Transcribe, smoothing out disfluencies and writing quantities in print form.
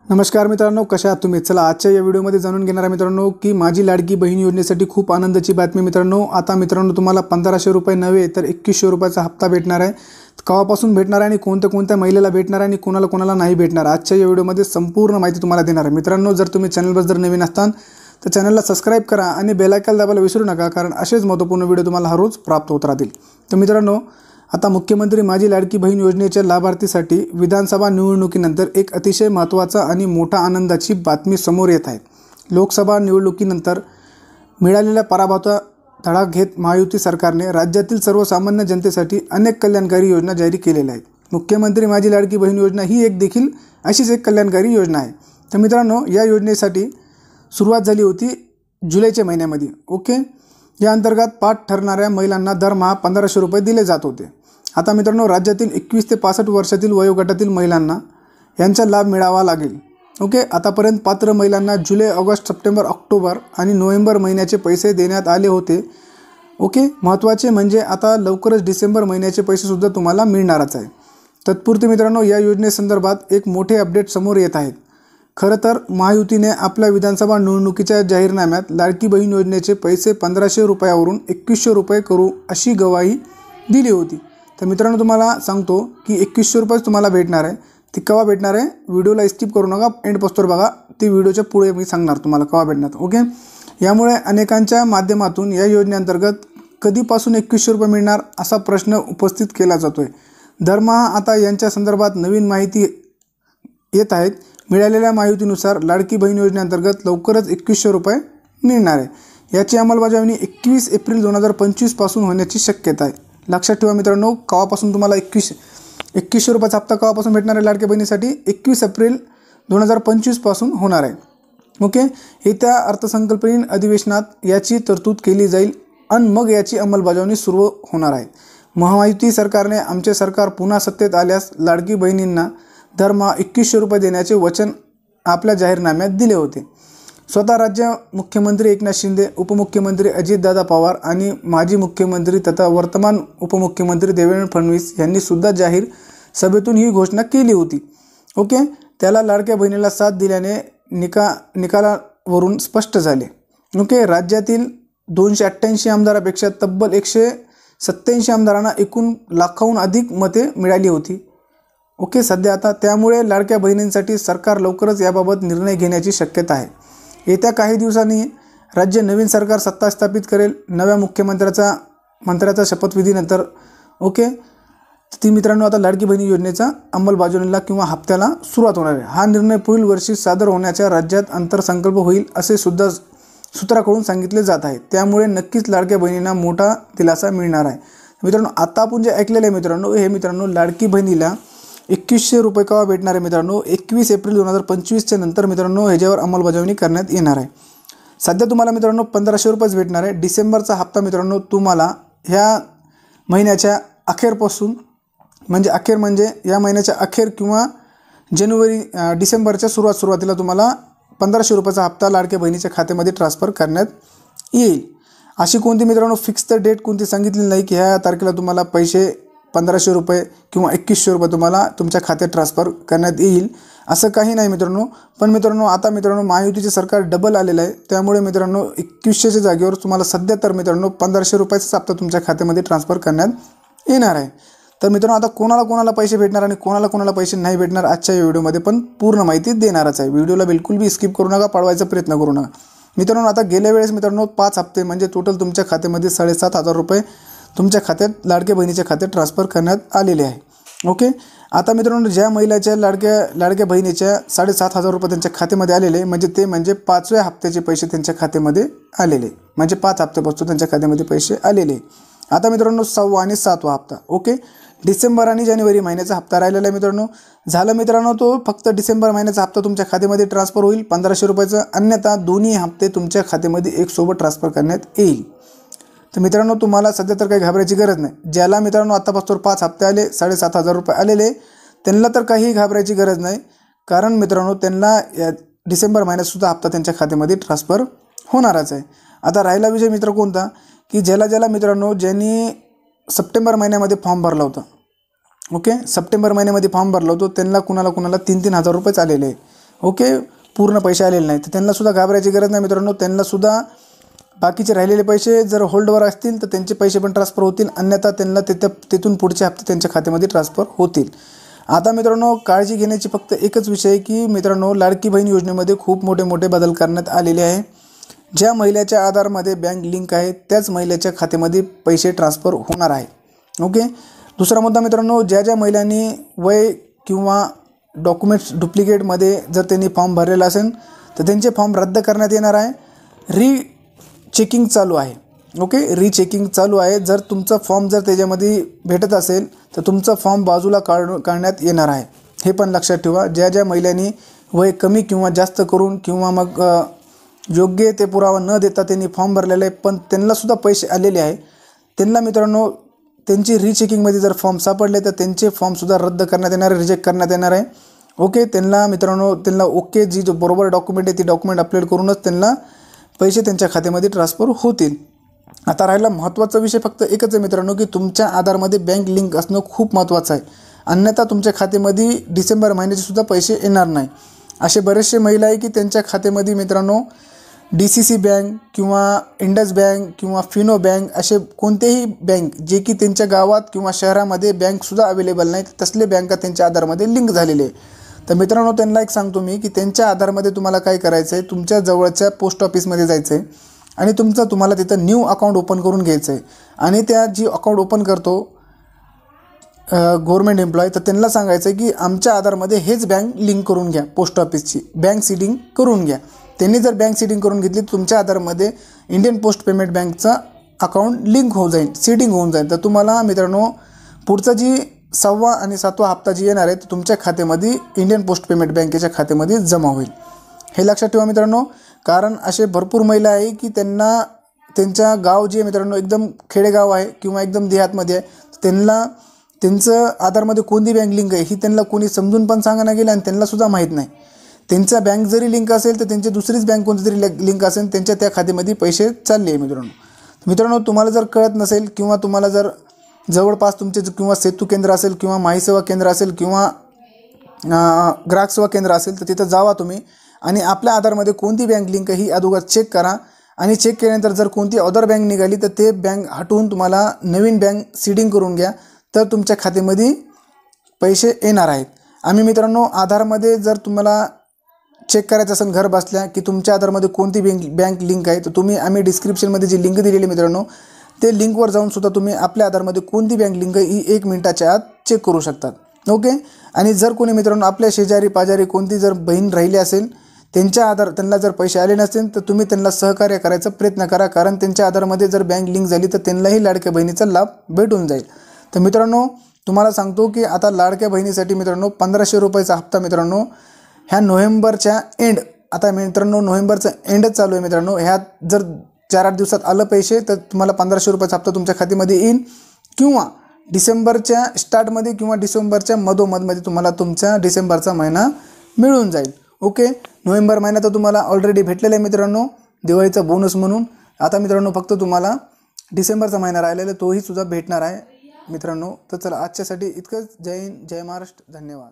नमस्कार मित्रांनो, कशा आहात तुम्ही? चला आजच्या या व्हिडिओमध्ये जाणून घेणार आहे मित्रांनो की माझी लाडकी बहीण योजनेसाठी खूप आनंदाची बातमी मित्रांनो. आता मित्रांनो तुम्हाला 1500 रुपये नव्हे तर 2100 रुपयाचा हप्ता भेटणार आहे. केव्हापासून भेटणार आहे आणि कोणत्या महिलेला भेटणार आहे आणि कोणाला नाही भेटणार, आजच्या या व्हिडिओमध्ये संपूर्ण माहिती तुम्हाला देणार आहे मित्रांनो. जर तुम्ही चॅनलवर जर नवीन असताल तर चॅनलला सबस्क्राइब करा आणि बेल आयकॉन दाबायला विसरू नका, कारण असेच महत्त्वपूर्ण व्हिडिओ तुम्हाला हर रोज प्राप्त होत राहतील. तर मित्रांनो, आता मुख्यमंत्री माझी लाडकी बहीण योजनेच्या लाभार्थीसाठी विधानसभा निवडणुकीनंतर एक अतिशय महत्त्वाचा आणि मोठा आनंदाची बातमी समोर येत आहे. लोकसभा निवडणुकीनंतर मिळालेल्या पराभवाचा धडा घेत महायुती सरकारने राज्यातील सर्वसामान्य जनतेसाठी अनेक कल्याणकारी योजना जारी केलेल्या आहेत. मुख्यमंत्री माझी लाडकी बहीण योजना ही देखील अशीच एक कल्याणकारी योजना आहे. तर मित्रांनो, या योजनेसाठी सुरुवात झाली होती जुलैच्या महिन्यामध्ये. ओके, या अंतर्गत पात्र ठरणाऱ्या महिलांना दरमहा 1500 रुपये दिले जात होते. आता मित्रांनो, राज्यातील 21 ते 65 वर्षातील वयोगटातील महिलांना यांचा लाभ मिळावा लागेल. ओके, आतापर्यंत पात्र महिलांना जुलै, ऑगस्ट, सप्टेंबर, ऑक्टोबर आणि नोव्हेंबर महिन्याचे पैसे देण्यात आले होते. ओके, महत्त्वाचे म्हणजे आता लवकरच डिसेंबर महिन्याचे पैसेसुद्धा तुम्हाला मिळणारच आहे. तत्पूर्वी मित्रांनो, या योजनेसंदर्भात एक मोठे अपडेट समोर येत आहेत. खरं तर महायुतीने आपल्या विधानसभा निवडणुकीच्या जाहीरनाम्यात लाडकी बहीण योजनेचे पैसे 1500 रुपयावरून 2100 रुपये करू अशी ग्वाही दिली होती. तर मित्रांनो, तुम्हाला सांगतो की 2100 रुपयेच तुम्हाला भेटणार आहे. ती केव्हा भेटणार आहे, व्हिडिओला स्किप करू नका, एंड पोस्टवर बघा. ती व्हिडिओच्या पुढे मी सांगणार तुम्हाला केव्हा भेटणार. ओके, यामुळे अनेकांच्या माध्यमातून या योजनेअंतर्गत कधीपासून 2100 रुपये मिळणार असा प्रश्न उपस्थित केला जातो आहे. दरमहा आता यांच्या संदर्भात नवीन माहिती येत आहेत. मिळालेल्या माहितीनुसार लाडकी बहीण योजनेअंतर्गत लवकरच 2100 रुपये मिळणार आहे. याची अंमलबजावणी 21 एप्रिल 2025 पासून होण्याची शक्यता आहे. लक्षात ठेवा मित्रांनो, केव्हापासून तुम्हाला 2100 रुपयाचा हप्ता केव्हापासून भेटणार आहे लाडकी बहिणीसाठी? 21 एप्रिल 2025 पासून होणार आहे. ओके, येत्या अर्थसंकल्पीय अधिवेशनात याची तरतूद केली जाईल आणि मग याची अंमलबजावणी सुरू होणार आहे. महायुती सरकारने आमचे सरकार पुन्हा सत्तेत आल्यास लाडकी बहिणींना दरमहा 2100 रुपये देण्याचे वचन आपल्या जाहीरनाम्यात दिले होते. स्वतः राज्य मुख्यमंत्री एकनाथ शिंदे, उपमुख्यमंत्री अजितदादा पवार आणि माजी मुख्यमंत्री तथा वर्तमान उपमुख्यमंत्री देवेंद्र फडणवीस यांनी सुद्धा जाहीर सभेतून ही घोषणा केली होती. ओके, त्याला लाडक्या बहिणीला साथ दिल्याने निकालावरून स्पष्ट झाले. ओके, राज्यातील 288 आमदारांपेक्षा तब्बल 187 आमदारांना एकूण लाखाहून अधिक मते मिळाली होती. ओके, सध्या आता त्यामुळे लाडक्या बहिणींसाठी सरकार लवकरच याबाबत निर्णय घेण्याची शक्यता आहे. येत्या काही दिवसांनी राज्य नवीन सरकार सत्ता स्थापित करेल. नव्या मंत्र्याचा शपथविधीनंतर ओके, ती मित्रांनो आता लाडकी बहिणी योजनेचा अंमलबजावणीला किंवा हप्त्याला सुरुवात होणार आहे. हा निर्णय पुढील वर्षी सादर होण्याच्या राज्यात अंतरसंकल्प होईल असे सुद्धा सूत्राकडून सांगितले जात आहे. त्यामुळे नक्कीच लाडक्या बहिणींना मोठा दिलासा मिळणार आहे. मित्रांनो, आता आपण जे ऐकलेलं आहे मित्रांनो, हे मित्रांनो लाडकी बहिणीला 2100 रुपये केव्हा भेटणार आहे मित्रांनो? 21 एप्रिल 2025च्या नंतर मित्रांनो ह्याच्यावर अंमलबजावणी करण्यात येणार आहे. सध्या तुम्हाला मित्रांनो 1500 रुपयेच भेटणार आहे. डिसेंबरचा हप्ता मित्रांनो तुम्हाला ह्या महिन्याच्या अखेरपासून म्हणजे या महिन्याच्या अखेर किंवा डिसेंबरच्या सुरुवातीला तुम्हाला 1500 रुपयाचा हप्ता लाडक्या बहिणीच्या खात्यामध्ये ट्रान्सफर करण्यात येईल. अशी कोणती मित्रांनो फिक्स डेट कोणती सांगितली नाही की ह्या तारखेला तुम्हाला पैसे 1500 रुपये किंवा 2100 रुपये तुम्हाला तुमच्या खात्यात ट्रान्सफर करण्यात येईल, असं काही नाही मित्रांनो. पण मित्रांनो, आता मित्रांनो महायुतीचे सरकार डबल आलेलं आहे. त्यामुळे मित्रांनो 2100च्या जागेवर तुम्हाला सध्या तर मित्रांनो 1500 रुपयाचा हप्ता तुमच्या खात्यामध्ये ट्रान्सफर करण्यात येणार आहे. तर मित्रांनो, आता कोणाला पैसे भेटणार आणि कोणाला पैसे नाही भेटणार आजच्या व्हिडिओमध्ये पण पूर्ण माहिती देणारच आहे. व्हिडिओला बिलकुल बी स्किप करू नका, पाळवायचा प्रयत्न करू नका. मित्रांनो, आता गेल्या वेळेस मित्रांनो 5 हप्ते म्हणजे टोटल तुमच्या खात्यामध्ये 7500 रुपये तुमच्या खात्यात लाडक्या बहिणीच्या खात्यात ट्रान्सफर करण्यात आलेले आहे. ओके, आता मित्रांनो ज्या महिलाच्या लाडक्या बहिणीच्या 7500 रुपये त्यांच्या खात्यामध्ये आलेले म्हणजे 5व्या हप्त्याचे पैसे त्यांच्या खात्यामध्ये आलेले, म्हणजे 5 हप्त्यापासून त्यांच्या खात्यामध्ये पैसे आलेले. आता मित्रांनो 6वा आणि 7वा हप्ता ओके, डिसेंबर आणि जानेवारी महिन्याचा हप्ता राहिलेला आहे मित्रांनो. झालं मित्रांनो, तो फक्त डिसेंबर महिन्याचा हप्ता तुमच्या खात्यामध्ये ट्रान्सफर होईल 1500 रुपयाचा. अन्यथा दोन्ही हप्ते तुमच्या खात्यामध्ये एक सोबत ट्रान्सफर करण्यात येईल. तर मित्रांनो, तुम्हाला सध्या तर काही घाबरायची गरज नाही. ज्याला मित्रांनो आत्तापासून 5 हप्ते आले, 7500 रुपये आलेले, त्यांना तर काही घाबरायची गरज नाही. कारण मित्रांनो त्यांना डिसेंबर महिन्यातसुद्धा हप्ता त्यांच्या खात्यामध्ये ट्रान्सफर होणारच आहे. आता राहिला विषय मित्र कोणता, की ज्याला मित्रांनो ज्यांनी सप्टेंबर महिन्यामध्ये फॉर्म भरला होता, ओके, सप्टेंबर महिन्यामध्ये फॉर्म भरला होतो त्यांना कुणाला 3,000 रुपये आलेले. ओके, पूर्ण पैसे आलेले नाही तर त्यांनासुद्धा घाबरायची गरज नाही मित्रांनो. त्यांनासुद्धा बाकीचे राहिलेले पैसे जर होल्डवर असतील तर त्यांचे पैसे पण ट्रान्सफर होतील, अन्यथा त्यांना तिथून पुढचे हप्ते त्यांच्या खात्यामध्ये ट्रान्सफर होतील. आता मित्रांनो, काळजी घेण्याची फक्त एकच विषय आहे की मित्रांनो, लाडकी बहीण योजनेमध्ये खूप मोठे मोठे बदल करण्यात आलेले आहे. ज्या महिलेच्या आधारमध्ये बँक लिंक आहे त्याच महिलेच्या खात्यामध्ये पैसे ट्रान्सफर होणार आहे. ओके. दुसरा मुद्दा मित्रांनो, ज्या ज्या महिलांनी वय किंवा डॉक्युमेंट्स डुप्लिकेटमध्ये जर त्यांनी फॉर्म भरलेला असेल तर त्यांचे फॉर्म रद्द करण्यात येणार आहे. रीचेकिंग चालू आहे. ओके, रीचेकिंग चालू आहे. जर तुमचा फॉर्म जर त्याच्यामध्ये भेटत असेल तर तुमचा फॉर्म बाजूला काढण्यात येणार आहे. हे पण लक्षात ठेवा. ज्या ज्या महिलांनी वय कमी किंवा जास्त करून किंवा मग योग्य ते पुरावा न देता त्यांनी फॉर्म भरलेला आहे पण त्यांनासुद्धा पैसे आलेले आहे, त्यांना मित्रांनो त्यांची रीचेकिंगमध्ये जर फॉर्म सापडले तर त्यांचे फॉर्मसुद्धा रद्द करण्यात येणार आहे, रिजेक्ट करण्यात येणार आहे. ओके, त्यांना मित्रांनो ओके जी जो बरोबर डॉक्युमेंट आहे ती डॉक्युमेंट अपलोड करूनच त्यांना पैसे त्यांच्या खात्यामध्ये ट्रान्सफर होतील. आता राहिला महत्त्वाचा विषय फक्त एकच आहे मित्रांनो की तुमच्या आधारमध्ये बँक लिंक असणं खूप महत्त्वाचं आहे, अन्यथा तुमच्या खात्यामध्ये डिसेंबर महिन्याचेसुद्धा पैसे येणार नाही. असे बरेचसे महिला आहे की त्यांच्या खात्यामध्ये मित्रांनो DCC बँक किंवा इंडस बँक किंवा फिनो बँक असे कोणतेही बँक जे की त्यांच्या गावात किंवा शहरामध्ये बँकसुद्धा अवेलेबल नाही तसले बँका त्यांच्या आधारमध्ये लिंक झालेले आहे. तर मित्रांनो, त्यांना एक सांगतो मी की त्यांच्या आधारमध्ये तुम्हाला काय करायचं आहे, तुमच्या जवळच्या पोस्ट ऑफिसमध्ये जायचं आहे आणि तुम्हाला तिथं न्यू अकाउंट ओपन करून घ्यायचं आहे. आणि त्या जी अकाउंट ओपन करतो गव्हर्मेंट एम्प्लॉय तर त्यांना सांगायचं आहे की आमच्या आधारमध्ये हेच बँक लिंक करून घ्या, पोस्ट ऑफिसची बँक सीडिंग करून घ्या. त्यांनी जर बँक सीडिंग करून घेतली तुमच्या आधारमध्ये इंडियन पोस्ट पेमेंट बँकचा अकाउंट लिंक होऊन जाईल, सीडिंग होऊन जाईल. तर तुम्हाला मित्रांनो पुढचा जी 6वा आणि 7वा हप्ता जी येणार आहे तर तुमच्या खात्यामध्ये इंडियन पोस्ट पेमेंट बँकेच्या खात्यामध्ये जमा होईल. हे लक्षात ठेवा मित्रांनो, कारण असे भरपूर महिला आहे की त्यांना त्यांच्या गाव जे मित्रांनो एकदम खेडेगाव आहे किंवा एकदम देहातमध्ये आहे, त्यांचं आधारमध्ये कोणती बँक लिंक आहे ही त्यांना कोणी समजून पण सांगायला गेलं आणि त्यांनासुद्धा माहीत नाही. त्यांचा बँक जरी लिंक असेल तर त्यांची दुसरीच बँक कोणती तरी लिंक असेल, त्यांच्या त्या खात्यामध्ये पैसे चालले आहे मित्रांनो. तुम्हाला जर कळत नसेल किंवा तुम्हाला जर जवळपास तुमचे किंवा सेतू केंद्र असेल किंवा माही सेवा केंद्र असेल किंवा ग्राहक सेवा केंद्र असेल तर तिथं जावा तुम्ही आणि आपल्या आधारमध्ये कोणती बँक लिंक ही अगोदर चेक करा आणि चेक केल्यानंतर जर कोणती अदर बँक निघाली तर ते बँक हटवून तुम्हाला नवीन बँक सीडिंग करून घ्या, तर तुमच्या खात्यामध्ये पैसे येणार आहेत. आम्ही मित्रांनो आधारमध्ये जर तुम्हाला चेक करायचं असेल घर बसल्या की तुमच्या आधारमध्ये कोणती बँक लिंक आहे तर आम्ही डिस्क्रिप्शनमध्ये जी लिंक दिलेली मित्रांनो ते लिंकवर जाऊन सुद्धा तुम्ही आपल्या आधारमध्ये कोणती बँक लिंक ही 1 मिनिटाच्या आत चेक करू शकतात. ओके. आणि जर कोणी मित्रांनो आपल्या शेजारी पाजारी कोणती जर बहीण राहिली असेल त्यांना जर पैसे आले नसतील तर तुम्ही त्यांना सहकार्य करायचा प्रयत्न करा, कारण त्यांच्या आधारमध्ये जर बँक लिंक झाली तर त्यांनाही लाडक्या बहिणीचा लाभ भेटून जाईल. तर मित्रांनो तुम्हाला सांगतो की आता लाडक्या बहिणीसाठी मित्रांनो 1500 रुपयाचा हप्ता मित्रांनो ह्या नोव्हेंबरच्या आता मित्रांनो नोव्हेंबरचं एंडच चालू आहे मित्रांनो. ह्यात जर 4-8 दिवसात आलं पैसे तर तुम्हाला 1500 रुपयाचा हप्ता तुमच्या खात्यामध्ये येईल किंवा डिसेंबरच्या स्टार्टमध्ये किंवा डिसेंबरच्या मधोमधमध्ये तुम्हाला तुमचा डिसेंबरचा महिना मिळून जाईल. ओके. नोव्हेंबर महिना तर तुम्हाला ऑलरेडी भेटलेला आहे मित्रांनो दिवाळीचा बोनस म्हणून. आता मित्रांनो फक्त तुम्हाला डिसेंबरचा महिना राहिलेला तोही सुद्धा भेटणार आहे मित्रांनो. तर चला आजच्यासाठी इतकंच. जय हिंद, जय महाराष्ट्र, धन्यवाद.